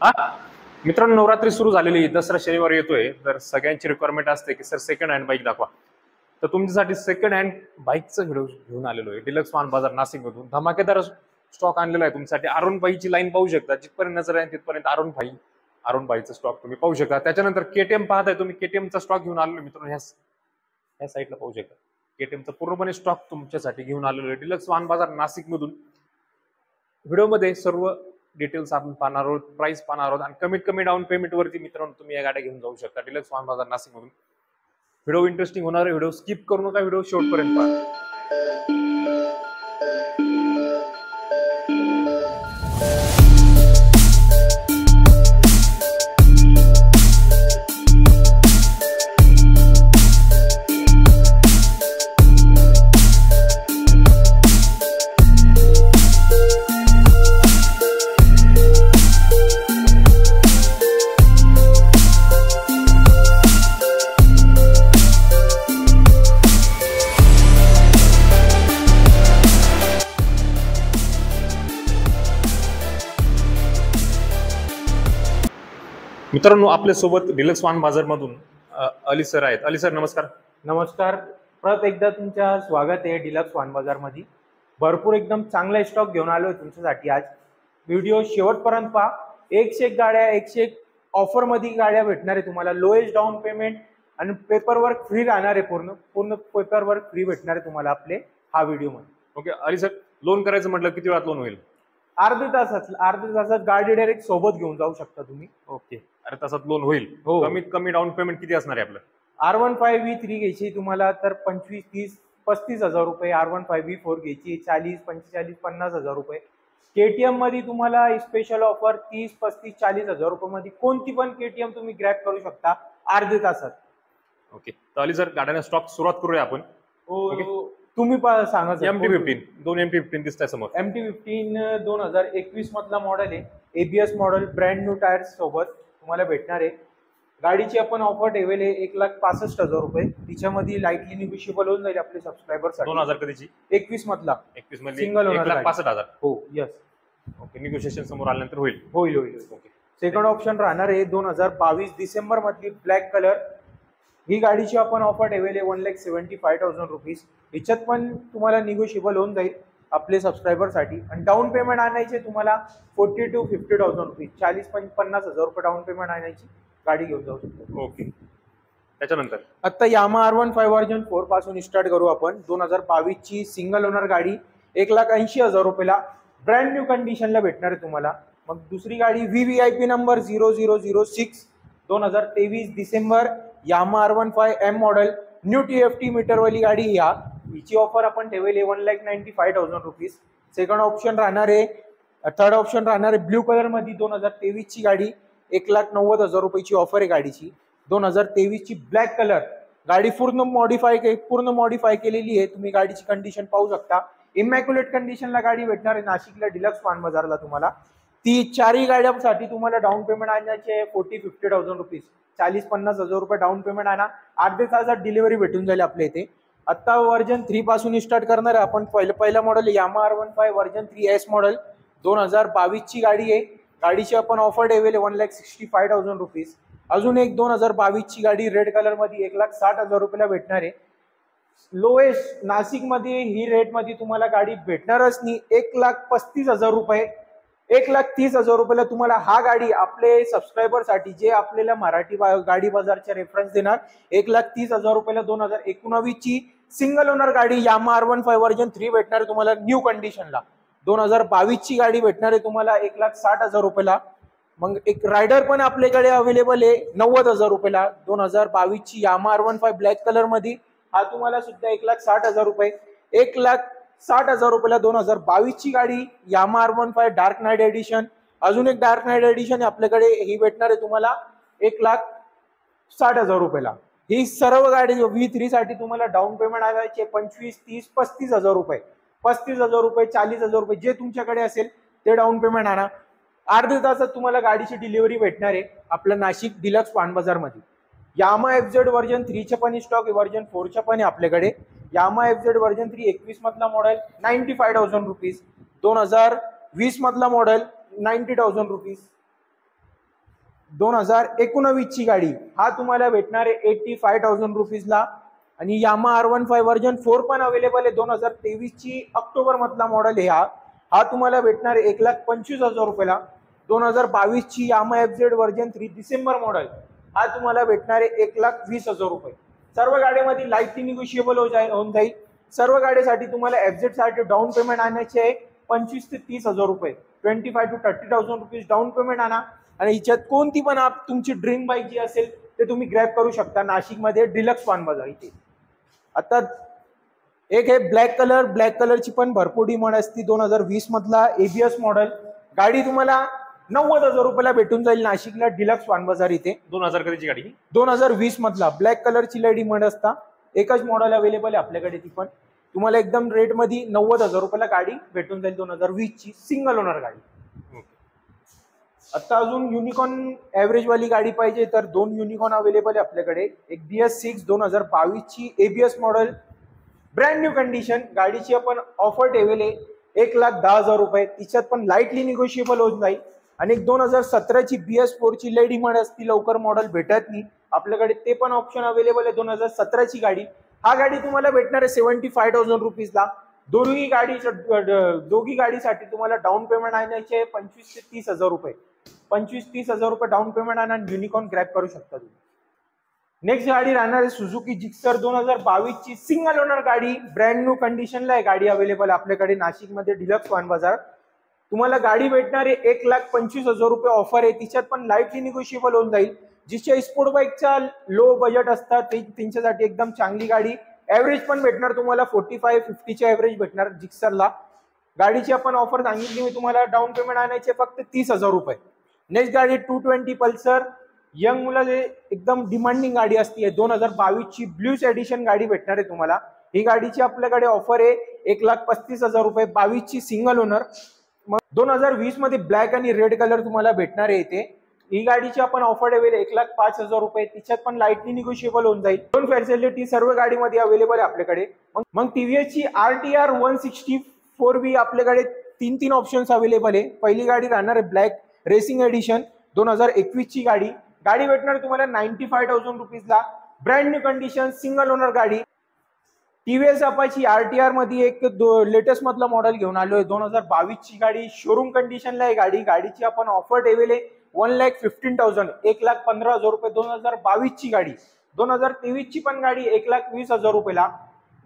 हा मित्रांनो, नवरात्री सुरू झालेली, दसरा शनिवार येतोय, तर सगळ्यांची रिक्वायरमेंट असते की सर सेकंड हँड बाईक दाखवा. तर तुमच्यासाठी सेकंड हँड बाईकचं व्हिडिओ घेऊन आलेलो आहे. डिलक्स वाहन बाजार नाशिक मधून धमाकेदार स्टॉक आणलेला आहे तुमच्यासाठी. अरुण भाईची लाईन पाहू शकता, जिथपर्यंत नजर आहे तिथपर्यंत अरुण भाईचा स्टॉक तुम्ही पाहू शकता. त्याच्यानंतर केटीएम पाहताय तुम्ही, केटीएमचा स्टॉक घेऊन आलेलो मित्रांनो. ह्या साईडला पाहू शकता, केटीएमचा पूर्णपणे स्टॉक तुमच्यासाठी घेऊन आलेलो आहे डिलक्स वाहन बाजार नाशिक मधून. व्हिडिओमध्ये सर्व डिटेल्स आपण पाहणार आहोत, प्राइस पाहणार आहोत आणि कमीत कमी डाऊन पेमेंट वरती मित्रांनो तुम्ही या गाड्या घेऊन जाऊ शकता डिलक्स वाहन बाजार नाशिक मधून. व्हिडिओ इंटरेस्टिंग होणार आहे, व्हिडिओ स्किप करू नका, व्हिडिओ शेवटपर्यंत पहा. मित्रांनो, आपल्या सोबत डिलक्स वाहन बाजार मधून अली सर आहेत. अली सर, नमस्कार. नमस्कार. परत एकदा तुमचं स्वागत आहे डिलक्स वाहन बाजार मध्ये. भरपूर एकदम चांगला स्टॉक घेऊन आलोय तुमच्यासाठी आज. व्हिडिओ शेवटपर्यंत पहा. 101 गाड्या, 101 ऑफर मध्ये गाड्या भेटणार आहे तुम्हाला. लोएस्ट डाऊन पेमेंट आणि पेपरवर्क फ्री राहणार आहे. पूर्ण पेपरवर्क फ्री भेटणार आहे तुम्हाला आपले हा व्हिडिओ मध्ये. ओके अली सर, लोन करायचं म्हटलं किती वेळात लोन होईल? अर्ध्या तासात गाडी डायरेक्ट सोबत घेऊन जाऊ शकता तुम्ही. ओके, अर्ध्या तासात लोन होईल. कमीत कमी डाऊन पेमेंट किती असणार आहे आपलं? R15 V3 घ्यायची तुम्हाला तर 25, 30, 35 हजार रुपये. R15 V4 घ्यायची 40, 45, 50 हजार रुपये. केटीएम मध्ये तुम्हाला स्पेशल ऑफर 30, 35, 40 हजार रुपये मध्ये कोणती पण केटीएम तुम्ही ग्रॅब करू शकता अर्ध्या तासात. ओके, तर अली सर गाड्यांना स्टॉक सुरुवात करूया आपण. तुम्ही सांगा. MT-15 दोन MT-15 दिसताय समोर. MT-15 2021 मधला मॉडेल आहे. ABS model, brand new tyres सोबत तुम्हाला भेटणार आहे. गाडीची आपण ऑफर ठेवली आहे 1,65,000 रुपये. तिच्यामध्ये लाईटली निगोशिएबल होऊन जाईल आपले सबस्क्रायबर. 2000 कधीची? 21 मधला. 21 मध्ये सिंगल ओनर 1,65,000. हो, यस. ओके, निगोशिएशन समोर आल्यानंतर होईल. ओके. सेकंड ऑप्शन राहणार आहे 2022 डिसेंबर मधली ब्लॅक कलर. ही गाडीची आपण ऑफर ठेवली आहे 1,75,000 रुपीज. याच्यात पण तुम्हाला निगोशिएबल होऊन जाईल आपले सबस्क्रायबरसाठी. आणि डाऊन पेमेंट आणायचे तुम्हाला 40 to 50,000 रुपीज. 40-50 हजार रुपये डाऊन पेमेंट आणायची, गाडी घेऊन जाऊ शकतो. ओके, त्याच्यानंतर आता यामा R15 वर्जन 4 पासून स्टार्ट करू आपण. 2022 ची सिंगल ओनर गाडी 1,80,000 रुपयाला ब्रँड न्यू कंडिशनला भेटणार आहे तुम्हाला. मग दुसरी गाडी VVIP नंबर 0006 2023 डिसेंबर Yamaha R15 M model new TFT मीटरवाली गाडी. हिची ऑफर आपण ठेवली 1,95,000 रुपीज. सेकंड ऑप्शन राहणार आहे, थर्ड ऑप्शन राहणार आहे ब्ल्यू कलर मध्ये 2023 ची गाडी. 1,90,000 रुपयाची ऑफर आहे गाडीची. 2023 ची ब्लॅक कलर गाडी पूर्ण मॉडिफाय केलेली आहे. तुम्ही गाडीची कंडिशन पाहू शकता. इमॅक्युलेट कंडिशनला गाडी भेटणार आहे नाशिकला डिलक्स वाहन बाजारला तुम्हाला. ती चारही गाड्यांसाठी तुम्हाला डाऊन पेमेंट आणायचे 40-50,000 रुपीज. 40-50 हजार रुपये डाऊन पेमेंट आणा, अर्ध्या तासात डिलिव्हरी भेटून जाईल आपल्या इथे. आता वर्जन 3 पासून स्टार्ट करणार आहे आपण. पहिला model Yamaha R15 version 3S model 2022 ची गाडी आहे. गाडीची आपण ऑफर ठेवली 1,65,000 रुपीज. अजून एक 2022 ची गाडी रेड कलर मध्ये 1,60,000 रुपयाला भेटणार आहे. लोएस्ट नाशिक मध्ये ही रेट मध्ये तुम्हाला गाडी भेटणारच नाही. 1,35,000 रुपये, 1,30,000 रुपयाला तुम्हाला हा गाडी आपले सबस्क्रायबर साठी जे आपल्याला मराठी गाडी बाजारचे रेफरन्स देणार. 1,30,000 रुपयाला 2019 ची सिंगल ओनर गाडी यामा R15 वर्जन 3 भेटणार आहे तुम्हाला न्यू कंडिशनला. 2022 ची गाडी भेटणार आहे तुम्हाला 1,60,000 रुपयाला. मग एक रायडर पण आपल्याकडे अवेलेबल आहे 90,000 रुपयाला. 2022 ची यामा R15 ब्लॅक कलर मध्ये हा तुम्हाला सुद्धा 1,60,000 रुपये. 1,60,000 रुपयाला 2022 ची गाडी Yamaha R15 dark night addition. अजून एक डार्क नाईट एडिशन आपल्याकडे, ही भेटणार आहे तुम्हाला 1,60,000 रुपयाला. ही सर्व गाडी V3 साठी तुम्हाला डाऊन पेमेंट आणायचे 25, 30, 35,000 रुपये. 35,000 रुपये, 40,000 रुपये जे तुमच्याकडे असेल ते डाऊन पेमेंट आणा. अर्ध्या तासात तुम्हाला गाडीची डिलिव्हरी भेटणार आहे आपल्या नाशिक डिलक्स वाहन बाजार मध्ये. यामा FZ वर्जन 3 चे पण स्टॉक आहे, वर्जन 4 चे पण आहे आपल्याकडे. यामा FZ वर्जन 3 21 मधला मॉडेल 95,000 रुपीज. 2020 मधला मॉडेल 90,000 रुपीज. 2019 ची गाडी, हा तुम्हाला भेटणार आहे 85,000 रुपीजला. आणि यामा R15 वर्जन 4 पण अवेलेबल आहे. 2023 ची ऑक्टोबर मधला मॉडेल आहे हा तुम्हाला भेटणार आहे 1,25,000 रुपयाला. 2022 ची यामा FZ वर्जन 3 डिसेंबर मॉडेल, हा तुम्हाला भेटणार आहे 1,20,000 रुपये. सर्व गाड्यांमध्ये लाईटली निगोशिएबल होऊन जाईल. सर्व गाडीसाठी तुम्हाला FZ साठी डाऊन पेमेंट आणायचे आहे 25,000 ते 30,000 रुपये. 25,000 to 30,000 रुपीज डाऊन पेमेंट आणा आणि हिच्यात कोणती पण तुमची ड्रीम बाईक जी असेल ते तुम्ही ग्रॅब करू शकता नाशिकमध्ये डिलक्स वाहन बाजार इथे. आता एक आहे ब्लॅक कलरची पण भरपूर डिमांड असते. 2020 मधला ABS मॉडेल गाडी तुम्हाला 90,000 रुपयाला भेटून जाईल नाशिकला डिलक्स वाहन बाजार इथे. 2000 कधीची गाडी? 2020 मधला ब्लॅक कलरची लय डिमांड असता. एकच मॉडेल अवेलेबल आहे आपल्याकडे, ती पण तुम्हाला एकदम रेट मध्ये 90,000 रुपयाला गाडी भेटून जाईल. 2020 ची सिंगल ओनर गाडी. आता अजून युनिकॉर्न ऍव्हरेज वाली गाडी पाहिजे तर 2 युनिकॉर्न अवेलेबल आहे आपल्याकडे. एक BS6 2022 ची ABS model brand new condition, गाडीची आपण ऑफर ठेवले 1,10,000 रुपये. तिच्यात पण लाईटली निगोशिएबल होत नाही. आणि एक 2017 ची BS4 ची लय डिमांड असती, लवकर मॉडेल भेटत नाही आपल्याकडे, ते पण ऑप्शन अवेलेबल आहे. 2017 ची गाडी, हा गाडी तुम्हाला भेटणार आहे 75,000 रुपीजला. दोघी गाडीसाठी तुम्हाला डाऊन पेमेंट आणायचे 25,000 ते 30,000 रुपये. 25,000-30,000 रुपये डाऊन पेमेंट आणा आणि युनिकॉर्न ग्रॅब करू शकता तुम्ही. नेक्स्ट गाडी राहणार आहे सुझुकी जिक्सर 2022 ची सिंगल ओनर गाडी, ब्रँड न्यू कंडिशनला आहे गाडी अवेलेबल आपल्याकडे नाशिकमध्ये डिलक्स वाहन बाजार. तुम्हाला गाडी भेटणार आहे 1,25,000 रुपये ऑफर आहे. तिच्यात पण लाईटली निगोशिएबल होऊन जाईल. जिच्या स्पोर्ट बाईकचा लो बजेट असतात त्यांच्यासाठी एकदम चांगली गाडी. ऍव्हरेज पण भेटणार तुम्हाला 45-50 चे ऍव्हरेज भेटणार जिक्सरला. गाडीची आपण ऑफर सांगितली मी तुम्हाला, डाऊन पेमेंट आणायचे फक्त 30,000 रुपये. नेक्स्ट गाडी 220 पल्सर, यंग मुलाचे एकदम डिमांडिंग गाडी असते. 2022 ची ब्ल्यूज एडिशन गाडी भेटणार आहे तुम्हाला. ही गाडीची आपल्याकडे ऑफर आहे 1,35,000 रुपये. 22 ची सिंगल ओनर. मग 2020 मध्ये ब्लॅक आणि रेड कलर तुम्हाला भेटणार आहे इथे. ही गाडीची आपण ऑफर ठेवली 1,05,000 रुपये. तिच्यात पण लाईटली निगोशिएबल होऊन जाईल. दोन फॅसिलिटी सर्व गाडीमध्ये अवेलेबल आहे आपल्याकडे. मग TVS ची RTR 164V आपल्याकडे 3 ऑप्शन्स अवेलेबल आहे. पहिली गाडी राहणार आहे ब्लॅक रेसिंग एडिशन 2021 ची गाडी भेटणार तुम्हाला 95,000 रुपीजला. Brand new condition single owner गाडी. TVS अपाची RTR मध्ये एक लेटेस्ट मधला मॉडेल घेऊन आलोय. 2022 ची गाडी, शोरूम कंडिशनला आहे गाडी. गाडीची आपण ऑफर ठेवले 1,15,000 1,15,000 रुपये. 2022 ची गाडी. 2023 ची पण गाडी 1,20,000 रुपयाला.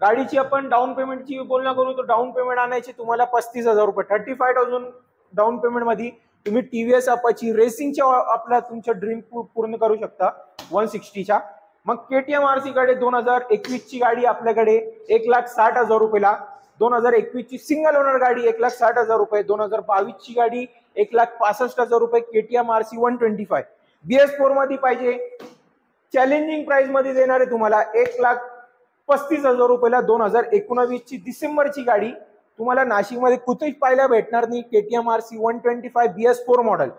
गाडीची आपण डाऊन पेमेंटची बोलणं करू तर डाऊन पेमेंट आणायचे तुम्हाला 35,000 रुपये. 35,000 डाऊन पेमेंट मध्ये तुम्ही TVS अपाची रेसिंगच्या आपला तुमच्या ड्रीम पूर्ण करू शकता 160च्या. मग KTM RC कडे 2021 ची गाडी आपल्याकडे 1,60,000 रुपयाला. 2021 ची सिंगल ओनर गाडी 1,60,000 रुपये. 2022 ची गाडी 1,65,000 रुपये. KTM RC 125 BS4 मध्ये पाहिजे, चॅलेंजिंग प्राइस मध्ये देणार आहे तुम्हाला 1,35,000 रुपयाला. 2019 ची डिसेंबरची गाडी तुम्हाला नाशिकमध्ये कुठेच पाहायला भेटणार नाही. KTM RC 125 BS4 model.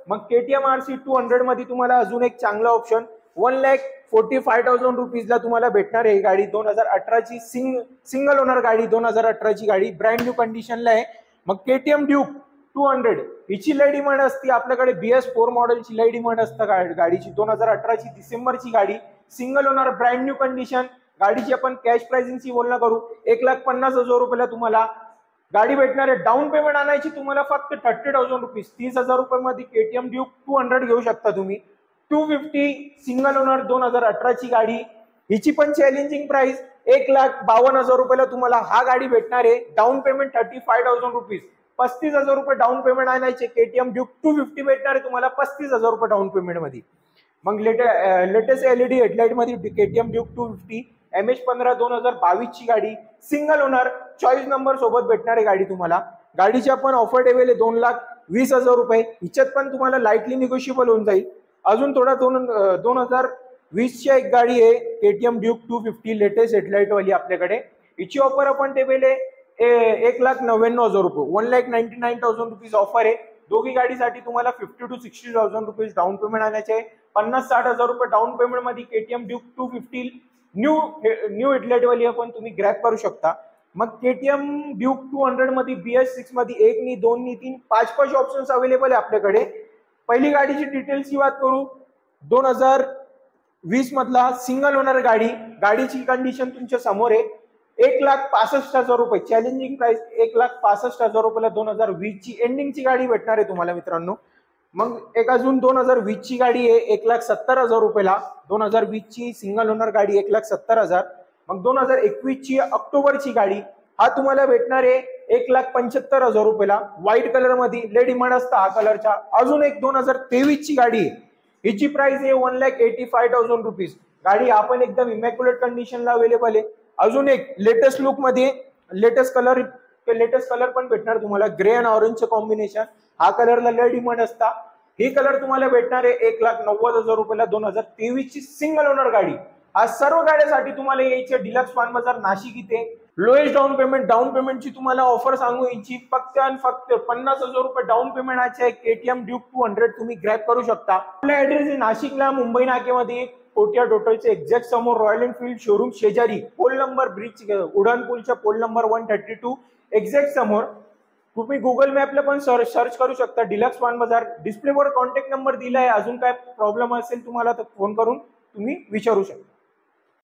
मग KTM RC 200 मध्ये तुम्हाला अजून एक चांगला ऑप्शन 1,45,000 रुपीजला तुम्हाला भेटणार आहे गाडी. 2018 ची सिंगल ओनर गाडी. 2018 ची गाडी ब्रँड न्यू कंडिशनला आहे. मग KTM ड्यूक 200 हिची लय डिमांड असते आपल्याकडे. BS4 मॉडेलची लय डिमांड असतं गाडीची. 2018 ची डिसेंबरची गाडी, single owner brand new condition. गाडीची आपण कॅश प्राइसिंगची बोलणं करू 1,50,000 रुपयाला तुम्हाला गाडी भेटणार आहे. डाऊन पेमेंट आणायची तुम्हाला फक्त 30,000 रुपीज. 30,000 रुपयामध्ये KTM ड्यूक 200 घेऊ शकता तुम्ही. 250 सिंगल ओनर 2018 ची गाडी. हिची पण चॅलेंजिंग प्राइस 1,52,000 रुपयाला तुम्हाला हा गाडी भेटणार आहे. Down payment 35,000 rupees. 35,000 रुपये डाऊन पेमेंट आणायचे. KTM ड्यूक 250 भेटणार आहे तुम्हाला 35,000 रुपये डाऊन पेमेंट मध्ये. मग लेटेस्ट LED हेडलाइट मध्ये KTM ड्यूक 250 MH15 2022 ची गाडी, सिंगल ओनर, चॉईस नंबर सोबत भेटणार आहे गाडी तुम्हाला. गाडीची आपण ऑफर ठेवले 2,20,000 रुपये. हिच्यात पण तुम्हाला लाईटली निगोशिएबल होऊन जाईल. अजून थोडा 2020 ची एक गाडी आहे KTM ड्यूक 250 लेटेस्ट हेडलाइट वाली आपल्याकडे. हिची ऑफर आपण ठेवले 1,99,000 रुपये. 1,99,000 रुपीज ऑफर आहे. दोघी गाडीसाठी तुम्हाला 50,000 to 60,000 रुपीज डाऊन पेमेंट आणायचे. 50,000-60,000 रुपये डाऊन पेमेंट मध्ये KTM ड्यूक 250 न्यू हेडलाइट वाली आपण तुम्ही ग्रॅब करू शकता. मग KTM ड्यूक 200 मध्ये BS6 मध्ये 1 नी 2 नी 3 5 ऑप्शन्स अवेलेबल आहे आपल्याकडे. पहिली गाडीची डिटेल्सची बात करू, 2020 मधला सिंगल ओनर गाडी, गाडीची कंडिशन तुमच्या समोर आहे. 1,65,000 रुपये चॅलेंजिंग प्राइस, 1,65,000 रुपयाला 2020 ची एंडिंगची गाडी भेटणार आहे तुम्हाला मित्रांनो. मग एक अजून 2020 ची गाडी आहे 1,70,000 रुपयाला, 2020 ची सिंगल ओनर गाडी 1,70,000. मग 2021 ची ऑक्टोबरची गाडी हा तुम्हाला भेटणार आहे 1,75,000 रुपयाला, व्हाईट कलर मध्ये, लय डिमांड असता हा कलरचा. अजून एक 2023 ची गाडी आहे, हिची प्राइस आहे 1,85,000 रुपीज. गाडी आपण एकदम इमॅक्युलेट कंडिशनला अवेलेबल आहे. अजून एक लेटेस्ट लुक मध्ये लेटेस्ट कलर पण भेटणार तुम्हाला, ग्रे अँड ऑरेंजचं कॉम्बिनेशन. हा कलरला लय डिमांड असता. ही कलर तुम्हाला भेटणार आहे 1,90,000 रुपयाला, 2023 ची सिंगल ओनर गाडी. हा सर्व गाड्यासाठी तुम्हाला यायचे डिलक्स वाहन बाजार नाशिक इथे. लोएस्ट डाऊन पेमेंटची तुम्हाला ऑफर सांगू यांची, फक्त आणि फक्त 50,000 रुपये डाऊन पेमेंट आहे. KTM ड्यूक 200 तुम्ही ग्रॅब करू शकता. आपला ऍड्रेस आहे नाशिकला मुंबई नाक्यामध्ये, कोटिया टोटलचे एक्झॅक्ट समोर, रॉयल एनफील्ड शोरूम शेजारी, पोल नंबर ब्रिज, उडान पूलच्या पोल नंबर 132 एक्झॅक्ट समोर. तुम्ही गुगल मॅपला पण सर्च करू शकता डिलक्स वाहन बाजार. डिस्प्लेवर कॉन्टॅक्ट नंबर दिलाय. अजून काय प्रॉब्लेम असेल तुम्हाला तर फोन करून तुम्ही विचारू शकता.